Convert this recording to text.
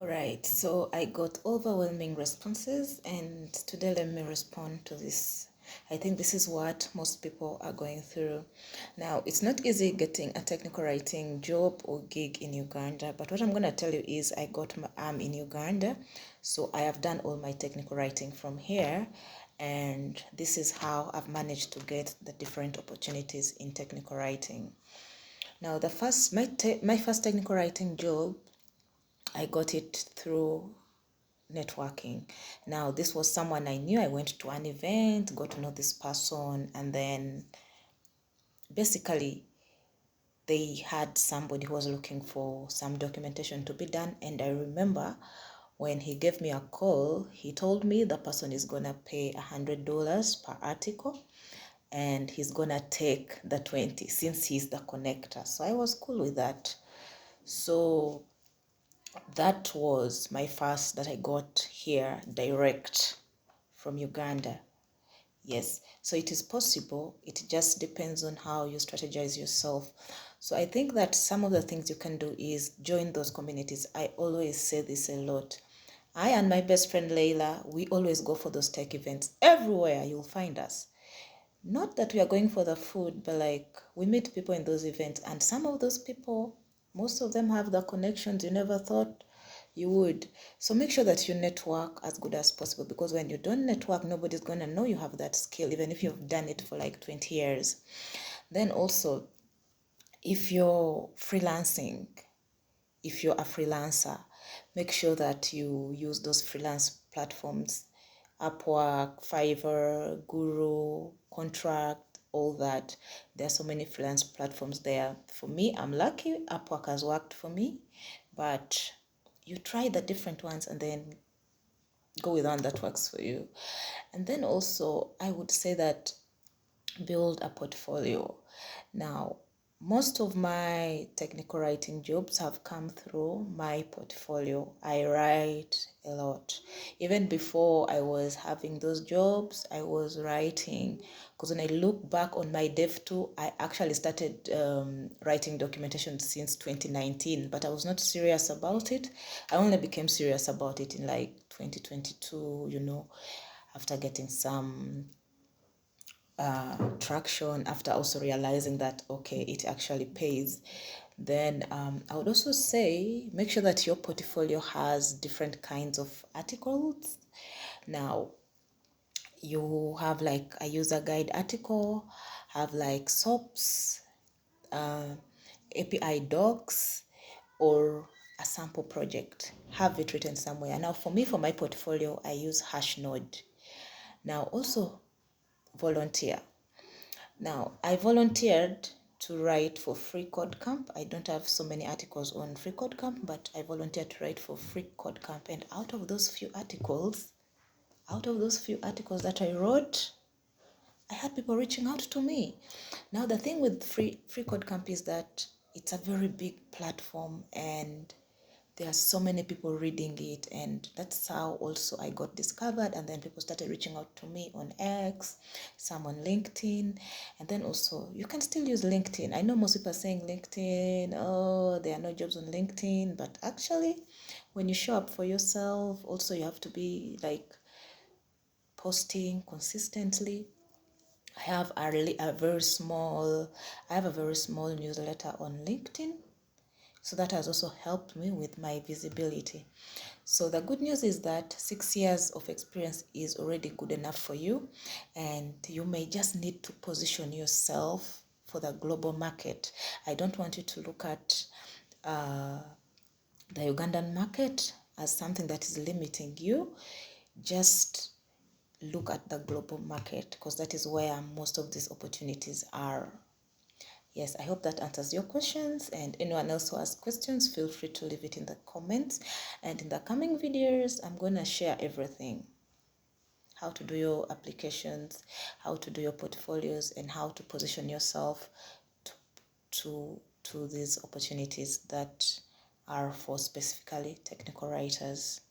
Right, so I got overwhelming responses, and today let me respond to this. I think this is what most people are going through. Now, it's not easy getting a technical writing job or gig in Uganda, but what I'm going to tell you is I'm in Uganda, so I have done all my technical writing from here, and this is how I've managed to get the different opportunities in technical writing. Now, my first technical writing job, I got it through networking. Now, this was someone I knew. I went to an event, got to know this person, and then basically they had somebody who was looking for some documentation to be done. And I remember when he gave me a call, he told me the person is gonna pay $100 per article, and he's gonna take the 20 since he's the connector. So I was cool with that. So that was my first that I got here direct from Uganda. Yes, so it is possible. It just depends on how you strategize yourself. So I think that some of the things you can do is join those communities. I always say this a lot. I and my best friend Leila, we always go for those tech events. Everywhere you'll find us. Not that we are going for the food, but like we meet people in those events, and some of those people, most of them have the connections you never thought you would. So make sure that you network as good as possible, because when you don't network, nobody's going to know you have that skill, even if you've done it for like 20 years. Then also, if you're freelancing, if you're a freelancer, make sure that you use those freelance platforms, Upwork, Fiverr, Guru, Contract, all that. There are so many freelance platforms there. For me, I'm lucky. Upwork has worked for me, but you try the different ones and then go with one that works for you. And then also, I would say that build a portfolio. Now, most of my technical writing jobs have come through my portfolio. I write a lot. Even before I was having those jobs, I was writing. Because when I look back on my dev tool, I actually started writing documentation since 2019, but I was not serious about it. I only became serious about it in like 2022, after getting some traction, after also realizing that okay, it actually pays. Then I would also say make sure that your portfolio has different kinds of articles. Now you have like a user guide article, have like SOPs, API docs, or a sample project. Have it written somewhere. Now for me, for my portfolio, I use Hashnode. Now also volunteer. Now, I volunteered to write for Free Code Camp. I don't have so many articles on Free Code Camp, but I volunteered to write for Free Code Camp. And out of those few articles that I wrote, I had people reaching out to me. Now, the thing with Free Code Camp is that it's a very big platform, and there are so many people reading it, and that's how also I got discovered. And then people started reaching out to me on X, some on LinkedIn. And then also you can still use LinkedIn. I know most people are saying LinkedIn, oh, there are no jobs on LinkedIn, but actually when you show up for yourself, also you have to be like posting consistently. I have a very small newsletter on LinkedIn. So that has also helped me with my visibility. So the good news is that 6 years of experience is already good enough for you, and you may just need to position yourself for the global market. I don't want you to look at the Ugandan market as something that is limiting you. Just look at the global market, because that is where most of these opportunities are. Yes, I hope that answers your questions, and anyone else who has questions, feel free to leave it in the comments. And in the coming videos, I'm going to share everything. How to do your applications, how to do your portfolios, and how to position yourself to these opportunities that are for specifically technical writers.